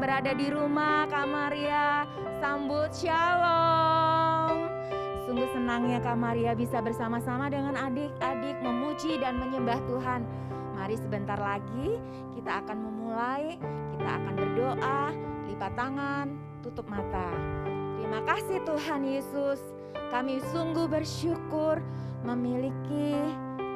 berada di rumah, Kak Maria, sambut shalom. Sungguh senangnya Kak Maria bisa bersama-sama dengan adik-adik memuji dan menyembah Tuhan. Mari sebentar lagi kita akan memulai, kita akan berdoa, lipat tangan, tutup mata. Terima kasih Tuhan Yesus, kami sungguh bersyukur memiliki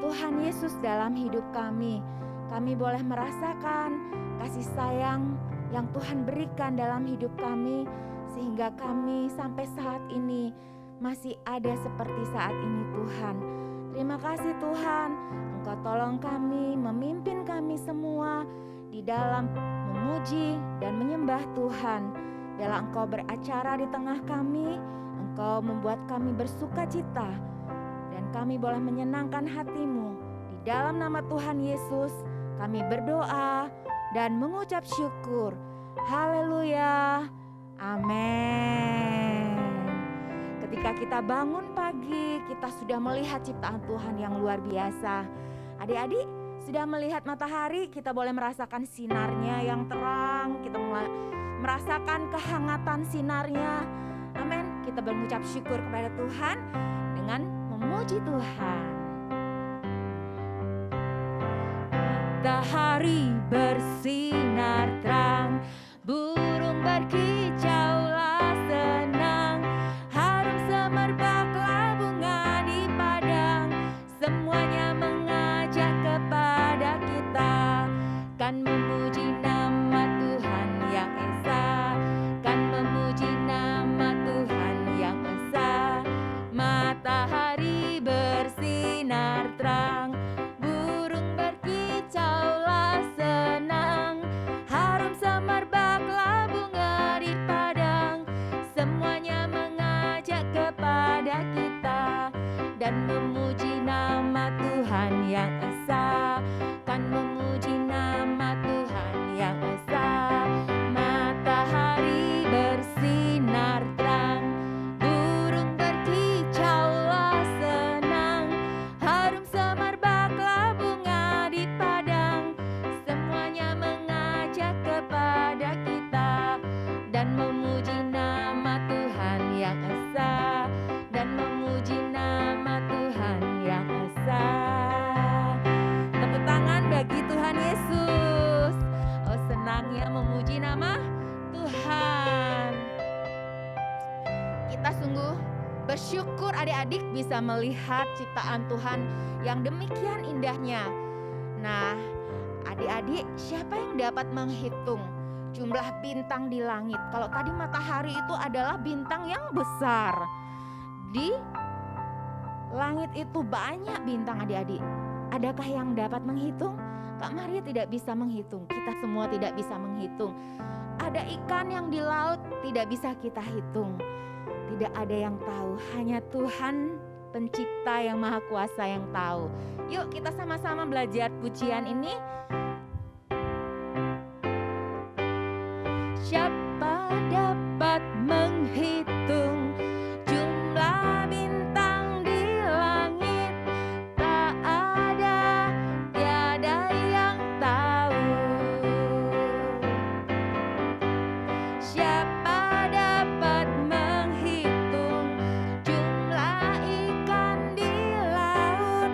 Tuhan Yesus dalam hidup kami. Kami boleh merasakan kasih sayang yang Tuhan berikan dalam hidup kami, sehingga kami sampai saat ini masih ada seperti saat ini Tuhan. Terima kasih Tuhan, Engkau tolong kami, memimpin kami semua di dalam memuji dan menyembah Tuhan. Dalam Engkau beracara di tengah kami, Engkau membuat kami bersuka cita, dan kami boleh menyenangkan hati-Mu. Di dalam nama Tuhan Yesus kami berdoa dan mengucap syukur. Haleluya. Amin. Ketika kita bangun pagi, kita sudah melihat ciptaan Tuhan yang luar biasa. Adik-adik sudah melihat matahari, kita boleh merasakan sinarnya yang terang, kita merasakan kehangatan sinarnya. Amin. Kita mengucap syukur kepada Tuhan dengan memuji Tuhan. Matahari bersinar terang, burung berkicaulah senang, harum semerbaklah bunga di padang, semuanya mengajak kepada kita, kan memuji nama Tuhan yang esa, kan memuji nama Tuhan yang esa. Matahari bersinar terang, kicaulah senang, harum semerbaklah bunga di padang, semuanya mengajak kepada kita, dan memuji nama Tuhan yang esa, kan memuji nama Tuhan yang esa. Matahari bersinar terang, burung berkicaulah senang, harum semerbaklah bunga di padang, semuanya mengajak kepada kita, dan memuji nama Tuhan yang esa, dan memuji nama Tuhan yang esa. Tepuk tangan bagi Tuhan Yesus. Oh, senangnya memuji nama Tuhan. Kita sungguh bersyukur adik-adik bisa melihat ciptaan Tuhan yang demikian indahnya. Nah, adik-adik, siapa yang dapat menghitung jumlah bintang di langit? Kalau tadi matahari itu adalah bintang yang besar. Di langit itu banyak bintang adik-adik. Adakah yang dapat menghitung? Kak Maria tidak bisa menghitung. Kita semua tidak bisa menghitung. Ada ikan yang di laut tidak bisa kita hitung. Tidak ada yang tahu, hanya Tuhan Pencipta yang Maha Kuasa yang tahu. Yuk kita sama-sama belajar pujian ini. Siapa dapat menghitung jumlah bintang di langit? Tak ada, tiada yang tahu. Siapa dapat menghitung jumlah ikan di laut?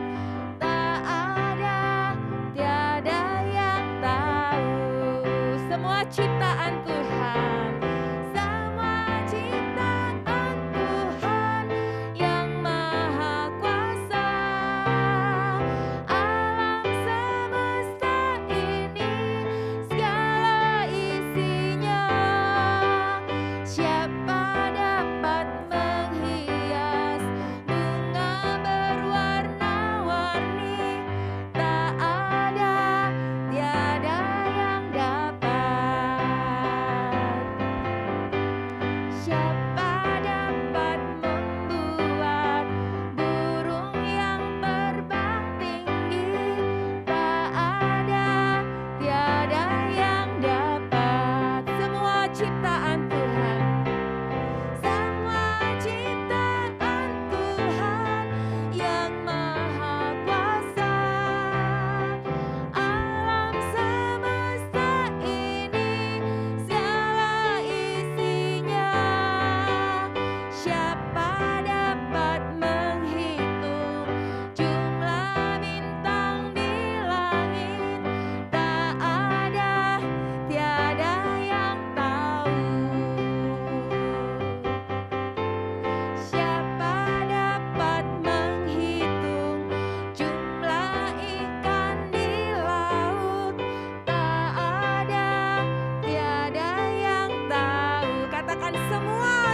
Tak ada, tiada yang tahu. Semua ciptaan Tuhan, semua ciptaan Tuhan yang Maha Kuasa. Alam semesta ini segala isinya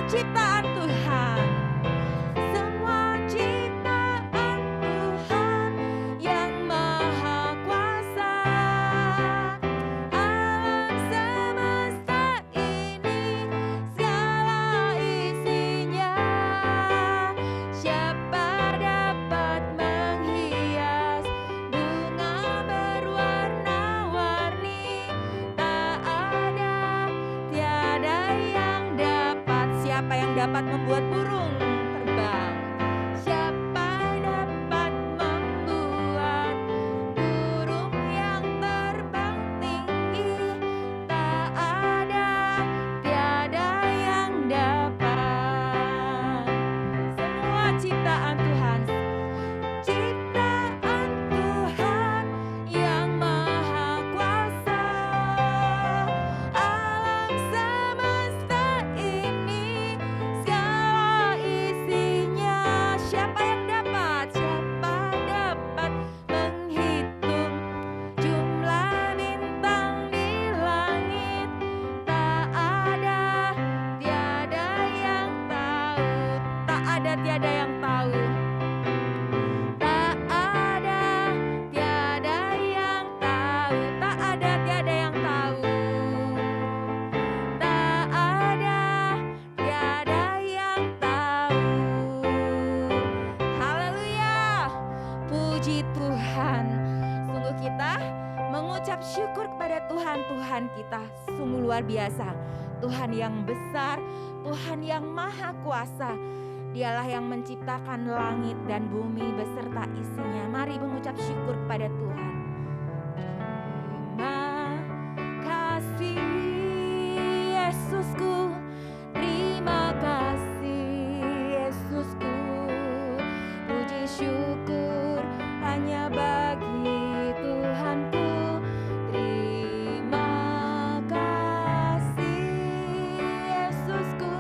ciptaan Tuhan. Semua ciptaan Tuhan yang maha kuasa. Alam semesta ini segala isinya. Siapa dapat menghias bunga berwarna-warni? Tak ada, tiada yang dapat. Siapa yang dapat membuat burung terbang? Siapa dapat membuat burung yang terbang tinggi? Tak ada, tiada yang dapat. Semua ciptaan Tuhan, ciptaan Tuhan yang maha kuasa. Alam semesta ini segala isinya. Siapa yang dapat? Siapa dapat menghitung jumlah bintang di langit? Tak ada, tiada yang tahu. Tak ada, tiada yang tahu. Tak ada, tiada yang tahu. Tak ada, tiada yang tahu. Tak ada, tiada yang tahu. Haleluya. Puji Tuhan. Sungguh kita mengucap syukur kepada Tuhan. Tuhan kita sungguh luar biasa. Tuhan yang besar, Tuhan yang maha kuasa. Dialah yang menciptakan langit dan bumi beserta isinya. Mari mengucap syukur kepada Tuhan. Terima kasih Yesusku, terima kasih Yesusku. Puji syukur hanya bagi Tuhanku. Terima kasih Yesusku,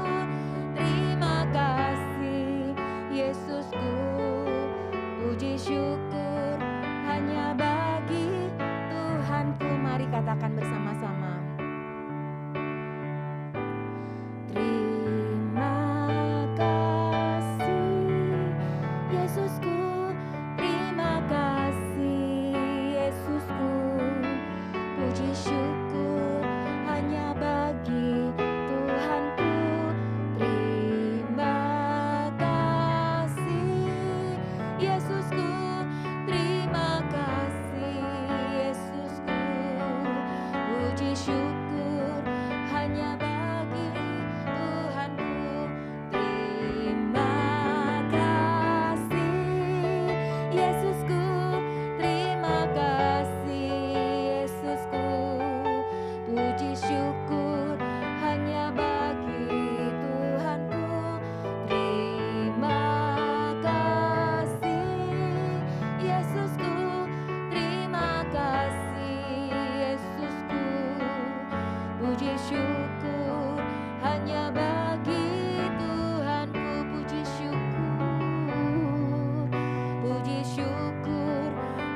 terima kasih Yesusku. Puji syukur hanya bagi Tuhanku. Mari katakan bersama-sama. Terima kasih Yesusku, terima kasih Yesusku. Puji syukur hanya bagi Tuhanku. Terima kasih Yesusku, terima kasih Yesusku. Puji syukur hanya bagi Tuhanku. Terima kasih Yesusku, terima kasih Yesusku. Puji syukur hanya bagi Tuhanku. Terima kasih Yesusku, terima kasih Yesusku. Puji syukur hanya bagi Tuhanku. Puji syukur, puji syukur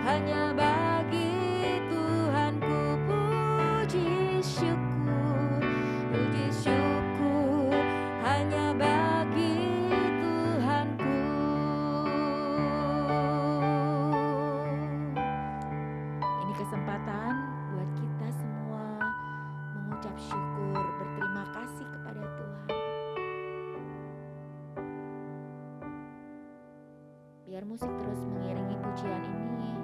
hanya bagi Tuhanku. Puji syukur hanya bagi Tuhanku. Ini kesempatan buat kita semua mengucap syukur, berterima kasih kepada Tuhan. Biar musik terus mengiringi pujian ini.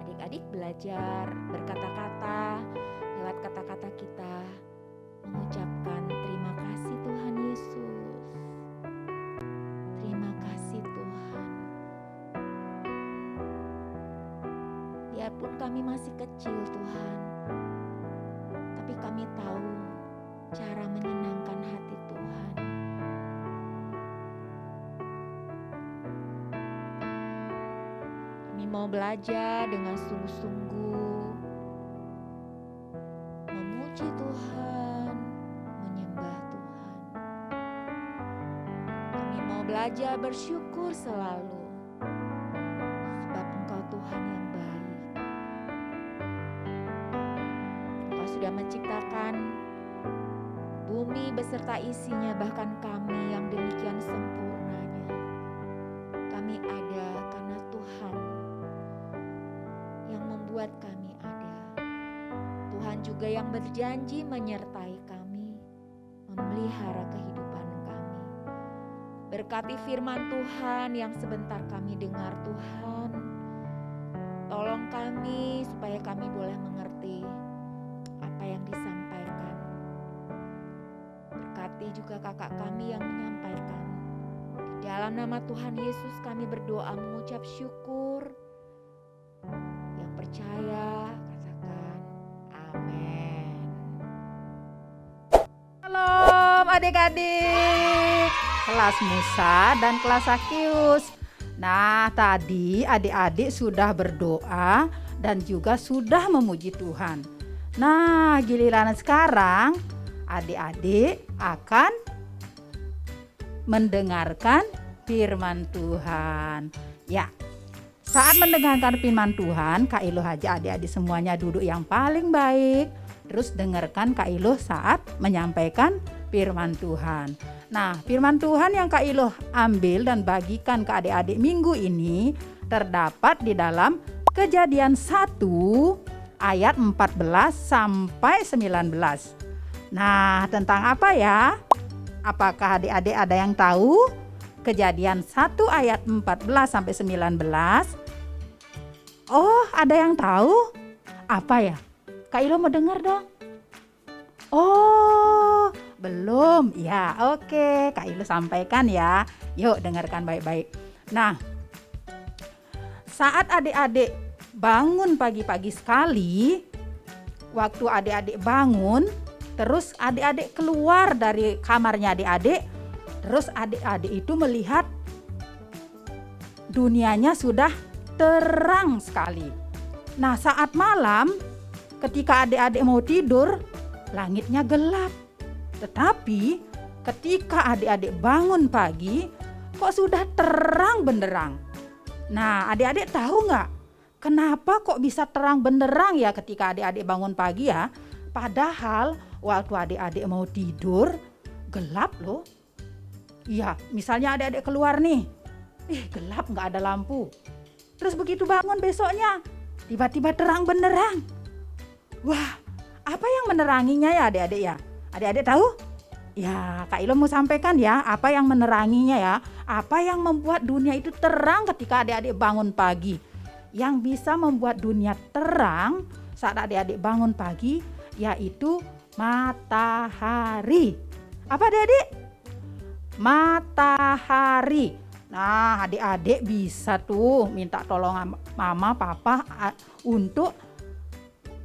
Adik-adik belajar berkata-kata, lewat kata-kata kita mengucapkan terima kasih Tuhan Yesus. Terima kasih Tuhan. Biarpun kami masih kecil Tuhan, tapi kami tahu cara menyenangkan hati Tuhan. Kami mau belajar dengan sungguh-sungguh memuji Tuhan, menyembah Tuhan. Kami mau belajar bersyukur selalu, sebab Engkau Tuhan yang baik. Engkau sudah menciptakan bumi beserta isinya, bahkan kami yang demikian sempurnanya. Kami ada karena Tuhan yang membuat kami ada. Tuhan juga yang berjanji menyertai kami, memelihara kehidupan kami. Berkati firman Tuhan yang sebentar kami dengar, Tuhan. Tolong kami supaya kami boleh mengerti apa yang disampaikan. Berkati juga kakak kami yang menyampaikan. Di dalam nama Tuhan Yesus kami berdoa mengucap syukur. Yang percaya katakan amin. Shalom adik-adik kelas Musa dan kelas Sakius. Nah, tadi adik-adik sudah berdoa dan juga sudah memuji Tuhan. Nah, giliran sekarang adik-adik akan mendengarkan firman Tuhan. Ya, saat mendengarkan firman Tuhan, Kak Iluh aja adik-adik semuanya duduk yang paling baik. Terus dengarkan Kak Iluh saat menyampaikan firman Tuhan. Nah, firman Tuhan yang Kak Iluh ambil dan bagikan ke adik-adik minggu ini terdapat di dalam Kejadian 1 ayat 14 sampai 19. Nah, tentang apa ya? Apakah adik-adik ada yang tahu? Kejadian 1 ayat 14 sampai 19. Oh, ada yang tahu? Apa ya? Kak Iluh mau dengar dong. Oh, belum? Ya, oke. Kak Iluh sampaikan ya. Yuk, dengarkan baik-baik. Nah, saat adik-adik bangun pagi-pagi sekali, waktu adik-adik bangun, terus adik-adik keluar dari kamarnya adik-adik, terus adik-adik itu melihat dunianya sudah terang sekali. Nah, saat malam, ketika adik-adik mau tidur, langitnya gelap. Tetapi ketika adik-adik bangun pagi, kok sudah terang benderang. Nah, adik-adik tahu nggak kenapa kok bisa terang benderang ya ketika adik-adik bangun pagi ya? Padahal waktu adik-adik mau tidur, gelap loh. Iya, misalnya adik-adik keluar nih, gelap nggak ada lampu. Terus begitu bangun besoknya, tiba-tiba terang benderang. Wah, apa yang meneranginya ya adik-adik ya? Adik-adik tahu? Ya, Kak Iluh mau sampaikan ya, apa yang meneranginya ya? Apa yang membuat dunia itu terang ketika adik-adik bangun pagi? Yang bisa membuat dunia terang saat adik-adik bangun pagi, yaitu matahari. Apa adik-adik? Matahari. Nah, adik-adik bisa tuh minta tolong mama, papa untuk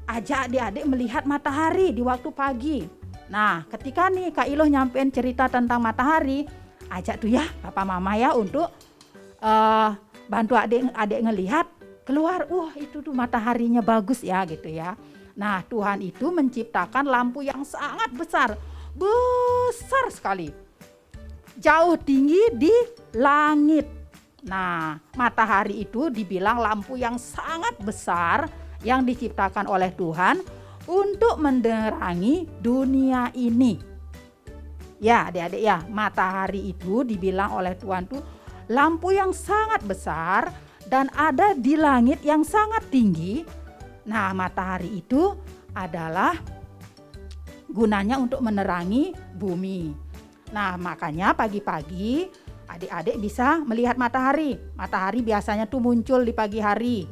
ajak adik-adik melihat matahari di waktu pagi. Nah, ketika nih Kak Iluh nyampein cerita tentang matahari, ajak tuh ya papa mama ya untuk bantu adik-adik ngelihat keluar. Itu tuh mataharinya bagus ya gitu ya. Nah, Tuhan itu menciptakan lampu yang sangat besar. Besar sekali. Jauh tinggi di langit. Nah, matahari itu dibilang lampu yang sangat besar yang diciptakan oleh Tuhan untuk menerangi dunia ini. Ya, adik-adik ya, matahari itu dibilang oleh Tuhan tuh lampu yang sangat besar dan ada di langit yang sangat tinggi. Nah, matahari itu adalah gunanya untuk menerangi bumi. Nah, makanya pagi-pagi adik-adik bisa melihat matahari. Matahari biasanya tuh muncul di pagi hari.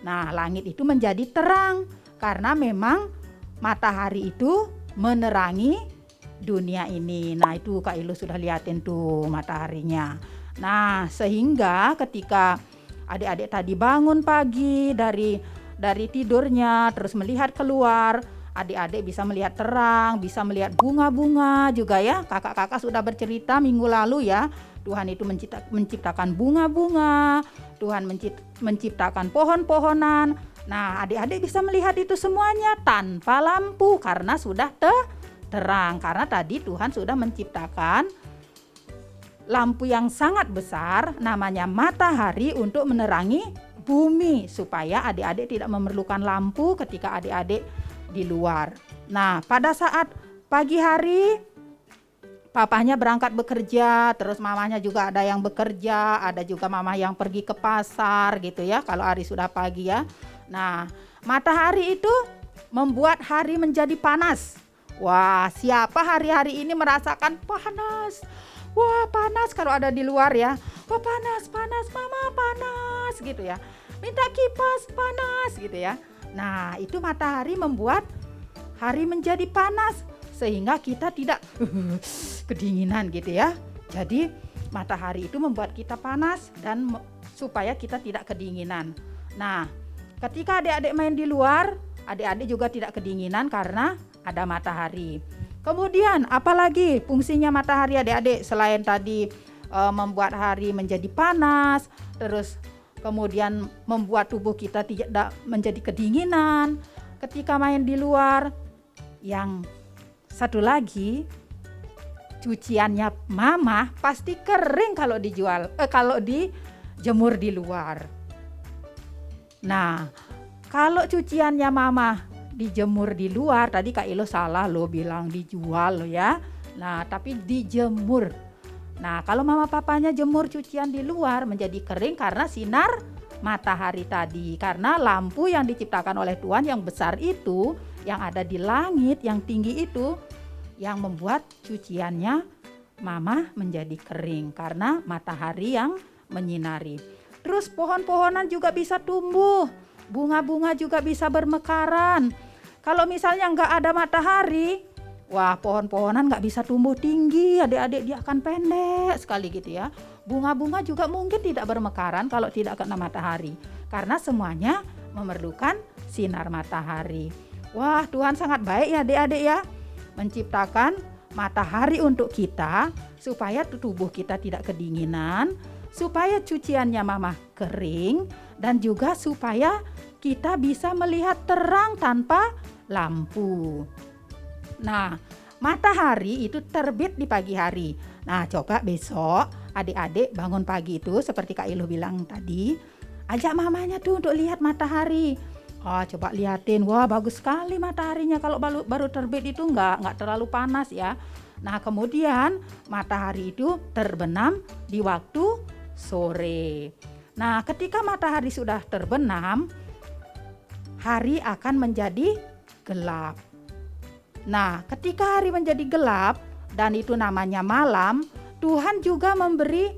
Nah, langit itu menjadi terang karena memang matahari itu menerangi dunia ini. Nah, itu Kak Iluh sudah liatin tuh mataharinya. Nah, sehingga ketika adik-adik tadi bangun pagi dari tidurnya terus melihat keluar, adik-adik bisa melihat terang, bisa melihat bunga-bunga juga ya. Kakak-kakak sudah bercerita minggu lalu ya. Tuhan itu menciptakan bunga-bunga, Tuhan menciptakan pohon-pohonan. Nah, adik-adik bisa melihat itu semuanya tanpa lampu karena sudah terang. Karena tadi Tuhan sudah menciptakan lampu yang sangat besar namanya matahari untuk menerangi bumi supaya adik-adik tidak memerlukan lampu ketika adik-adik di luar. Nah, pada saat pagi hari papahnya berangkat bekerja, terus mamanya juga ada yang bekerja, ada juga mama yang pergi ke pasar gitu ya, kalau hari sudah pagi ya. Nah, matahari itu membuat hari menjadi panas. Wah, siapa hari-hari ini merasakan panas? Wah, panas kalau ada di luar ya. Wah, panas, panas, mama panas gitu ya. Minta kipas, panas gitu ya. Nah, itu matahari membuat hari menjadi panas sehingga kita tidak kedinginan gitu ya. Jadi, matahari itu membuat kita panas dan supaya kita tidak kedinginan. Nah, ketika adik-adik main di luar, adik-adik juga tidak kedinginan karena ada matahari. Kemudian apalagi fungsinya matahari adik-adik selain tadi membuat hari menjadi panas, terus kemudian membuat tubuh kita tidak menjadi kedinginan ketika main di luar. Yang satu lagi, cuciannya mama pasti kering kalau kalau dijemur di luar. Nah, kalau cuciannya mama dijemur di luar, tadi Kak Ilo salah lo bilang dijual lo ya. Nah, tapi dijemur. Nah, kalau mama papanya jemur cucian di luar menjadi kering karena sinar matahari tadi. Karena lampu yang diciptakan oleh Tuhan yang besar itu, yang ada di langit, yang tinggi itu, yang membuat cuciannya mama menjadi kering karena matahari yang menyinari. Terus pohon-pohonan juga bisa tumbuh, bunga-bunga juga bisa bermekaran. Kalau misalnya nggak ada matahari, wah pohon-pohonan nggak bisa tumbuh tinggi, adik-adik dia akan pendek sekali gitu ya. Bunga-bunga juga mungkin tidak bermekaran kalau tidak kena matahari, karena semuanya memerlukan sinar matahari. Wah, Tuhan sangat baik ya adik-adik ya, menciptakan matahari untuk kita supaya tubuh kita tidak kedinginan, supaya cuciannya mama kering, dan juga supaya kita bisa melihat terang tanpa lampu. Nah, matahari itu terbit di pagi hari. Nah, coba besok adik-adik bangun pagi itu seperti Kak Ilu bilang tadi, ajak mamanya tuh untuk lihat matahari. Oh, coba liatin, wah bagus sekali mataharinya kalau baru terbit itu nggak terlalu panas ya. Nah, kemudian matahari itu terbenam di waktu sore. Nah, ketika matahari sudah terbenam, hari akan menjadi gelap. Nah, ketika hari menjadi gelap dan itu namanya malam, Tuhan juga memberi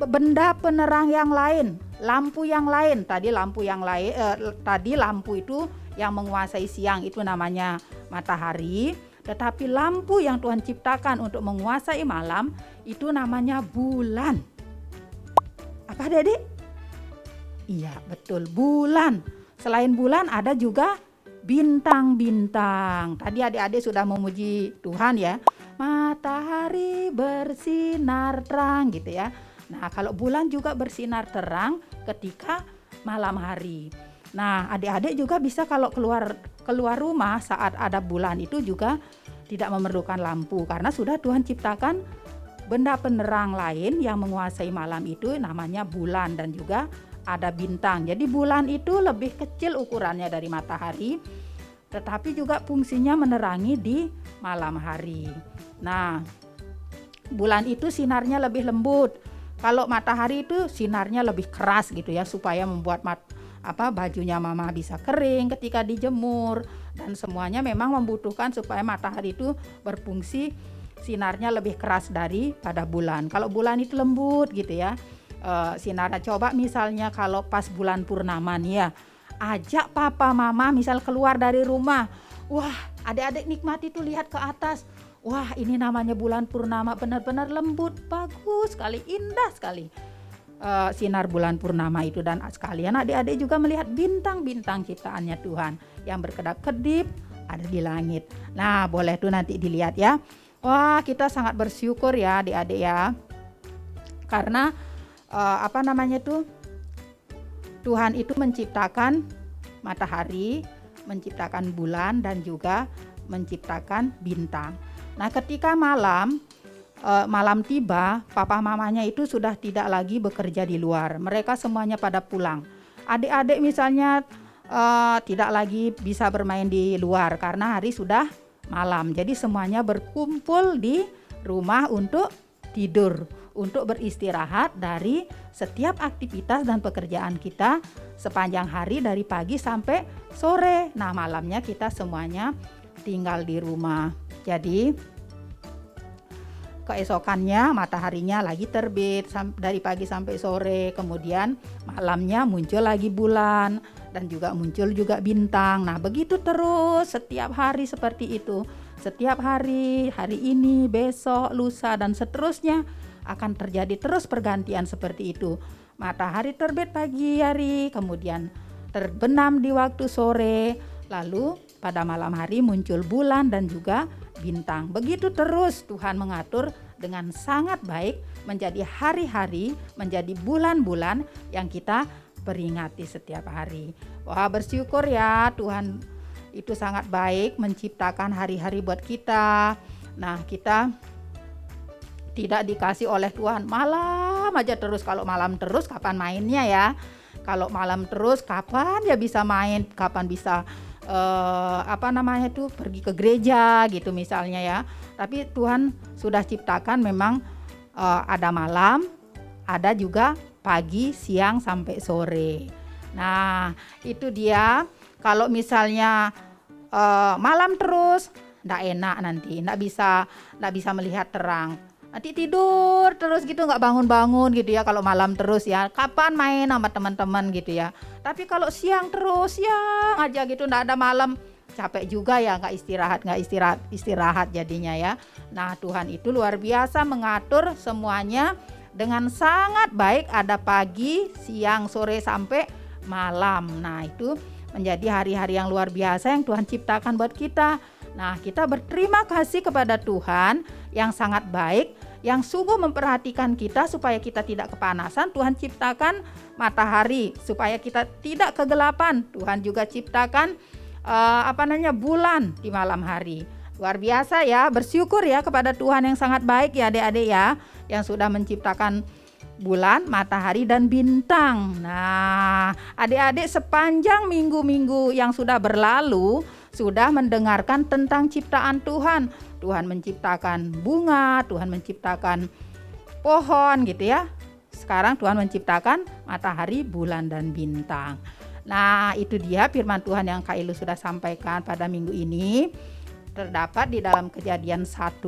benda penerang yang lain, lampu yang lain. Tadi lampu itu yang menguasai siang itu namanya matahari, tetapi lampu yang Tuhan ciptakan untuk menguasai malam itu namanya bulan. Apa Adik? Iya, betul, bulan. Selain bulan ada juga bintang-bintang. Tadi adik-adik sudah memuji Tuhan ya. Matahari bersinar terang gitu ya. Nah, kalau bulan juga bersinar terang ketika malam hari. Nah, adik-adik juga bisa kalau keluar rumah saat ada bulan itu juga tidak memerlukan lampu karena sudah Tuhan ciptakan benda penerang lain yang menguasai malam itu namanya bulan dan juga ada bintang. Jadi bulan itu lebih kecil ukurannya dari matahari, tetapi juga fungsinya menerangi di malam hari. Nah, bulan itu sinarnya lebih lembut. Kalau matahari itu sinarnya lebih keras gitu ya, supaya membuat bajunya mama bisa kering ketika dijemur, dan semuanya memang membutuhkan supaya matahari itu berfungsi sinarnya lebih keras daripada bulan. Kalau bulan itu lembut gitu ya. Sinarnya. Coba misalnya kalau pas bulan purnama nih ya, ajak papa mama misal keluar dari rumah, wah adik-adik nikmati tuh lihat ke atas, wah ini namanya bulan purnama, benar-benar lembut, bagus sekali, indah sekali sinar bulan purnama itu. Dan sekalian adik-adik juga melihat bintang-bintang ciptaannya Tuhan yang berkedap-kedip ada di langit. Nah, boleh tuh nanti dilihat ya. Wah, kita sangat bersyukur ya adik-adik ya, karena Tuhan itu menciptakan matahari, menciptakan bulan dan juga menciptakan bintang. Nah, ketika malam tiba, papa mamanya itu sudah tidak lagi bekerja di luar. Mereka semuanya pada pulang. Adik-adik misalnya tidak lagi bisa bermain di luar karena hari sudah malam. Jadi semuanya berkumpul di rumah untuk tidur, untuk beristirahat dari setiap aktivitas dan pekerjaan kita sepanjang hari dari pagi sampai sore. Nah, malamnya kita semuanya tinggal di rumah. Jadi keesokannya mataharinya lagi terbit dari pagi sampai sore, kemudian malamnya muncul lagi bulan dan juga muncul juga bintang. Nah, begitu terus setiap hari seperti itu. Setiap hari ini, besok, lusa dan seterusnya akan terjadi terus pergantian seperti itu. Matahari terbit pagi hari, kemudian terbenam di waktu sore, lalu pada malam hari muncul bulan dan juga bintang. Begitu terus Tuhan mengatur dengan sangat baik menjadi hari-hari, menjadi bulan-bulan yang kita peringati setiap hari. Wah, bersyukur ya, Tuhan itu sangat baik menciptakan hari-hari buat kita. Nah, kita tidak dikasih oleh Tuhan malam aja terus. Kalau malam terus kapan mainnya ya? Kalau malam terus kapan ya bisa main? Kapan bisa pergi ke gereja gitu misalnya ya. Tapi Tuhan sudah ciptakan memang ada malam, ada juga pagi, siang sampai sore. Nah, itu dia. Kalau misalnya malam terus enggak enak, nanti enggak bisa melihat terang. Nanti tidur terus gitu, nggak bangun-bangun gitu ya kalau malam terus ya. Kapan main sama teman-teman gitu ya. Tapi kalau siang terus, siang aja gitu, nggak ada malam, capek juga ya, nggak istirahat jadinya ya. Nah, Tuhan itu luar biasa mengatur semuanya dengan sangat baik. Ada pagi, siang, sore sampai malam. Nah, itu menjadi hari-hari yang luar biasa yang Tuhan ciptakan buat kita. Nah, kita berterima kasih kepada Tuhan yang sangat baik, yang sungguh memperhatikan kita supaya kita tidak kepanasan. Tuhan ciptakan matahari supaya kita tidak kegelapan. Tuhan juga ciptakan bulan di malam hari. Luar biasa ya, bersyukur ya kepada Tuhan yang sangat baik ya adik-adik ya, yang sudah menciptakan bulan, matahari dan bintang. Nah, adik-adik sepanjang minggu-minggu yang sudah berlalu sudah mendengarkan tentang ciptaan Tuhan. Tuhan menciptakan bunga, Tuhan menciptakan pohon gitu ya. Sekarang Tuhan menciptakan matahari, bulan dan bintang. Nah, itu dia firman Tuhan yang Kak Ilu sudah sampaikan pada minggu ini. Terdapat di dalam Kejadian 1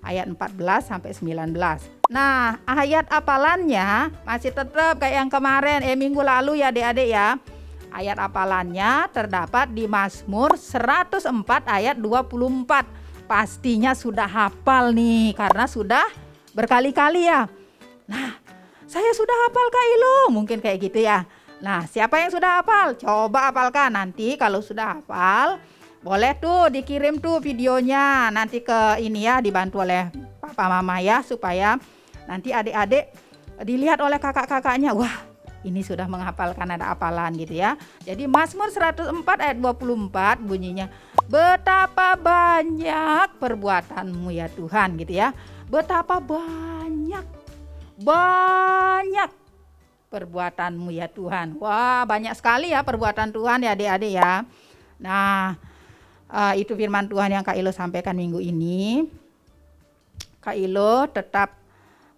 ayat 14 sampai 19. Nah, ayat hafalannya masih tetap kayak yang kemarin minggu lalu ya adik-adik ya. Ayat hafalannya terdapat di Mazmur 104 ayat 24. Pastinya sudah hafal nih karena sudah berkali-kali ya. Nah, saya sudah hafal Kak Ilu, mungkin kayak gitu ya. Nah, siapa yang sudah hafal? Coba hafalkan. Nanti kalau sudah hafal, boleh tuh dikirim tuh videonya nanti ke ini ya, dibantu oleh papa mama ya, supaya nanti adik-adik dilihat oleh kakak-kakaknya. Wah, ini sudah menghafalkan, ada hafalan gitu ya. Jadi Mazmur 104 ayat 24 bunyinya, betapa banyak perbuatanmu ya Tuhan gitu ya. Betapa banyak perbuatanmu ya Tuhan. Wah, banyak sekali ya perbuatan Tuhan ya adik-adik ya. Nah, itu firman Tuhan yang Kak Ilo sampaikan minggu ini. Kak Ilo tetap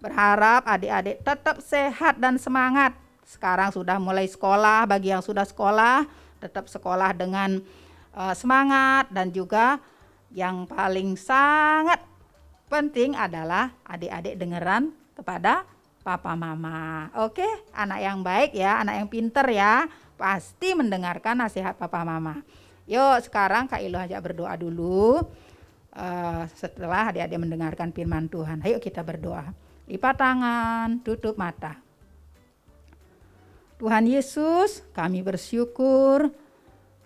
berharap adik-adik tetap sehat dan semangat. Sekarang sudah mulai sekolah, bagi yang sudah sekolah tetap sekolah dengan semangat, dan juga yang paling sangat penting adalah adik-adik dengeran kepada papa mama. Oke, anak yang baik ya, anak yang pinter ya, pasti mendengarkan nasihat papa mama. Yuk sekarang Kak Ilo ajak berdoa dulu. Setelah adik-adik mendengarkan firman Tuhan, ayo kita berdoa. Lipat tangan, tutup mata. Tuhan Yesus, kami bersyukur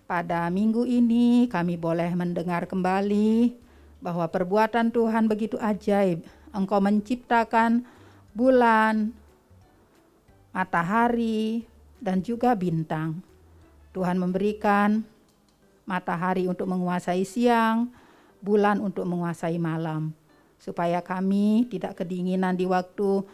pada minggu ini kami boleh mendengar kembali bahwa perbuatan Tuhan begitu ajaib. Engkau menciptakan bulan, matahari, dan juga bintang. Tuhan memberikan matahari untuk menguasai siang, bulan untuk menguasai malam, supaya kami tidak kedinginan di waktu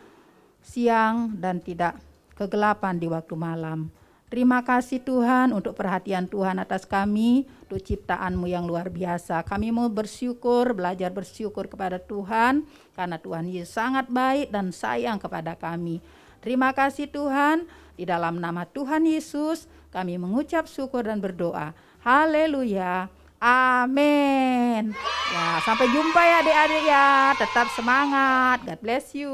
siang dan tidak kegelapan di waktu malam. Terima kasih Tuhan untuk perhatian Tuhan atas kami, untuk ciptaan-Mu yang luar biasa. Kami mau bersyukur, belajar bersyukur kepada Tuhan, karena Tuhan Yesus sangat baik dan sayang kepada kami. Terima kasih Tuhan, di dalam nama Tuhan Yesus kami mengucap syukur dan berdoa. Haleluya, amin. Ya, sampai jumpa ya adik-adik ya, tetap semangat, God bless you.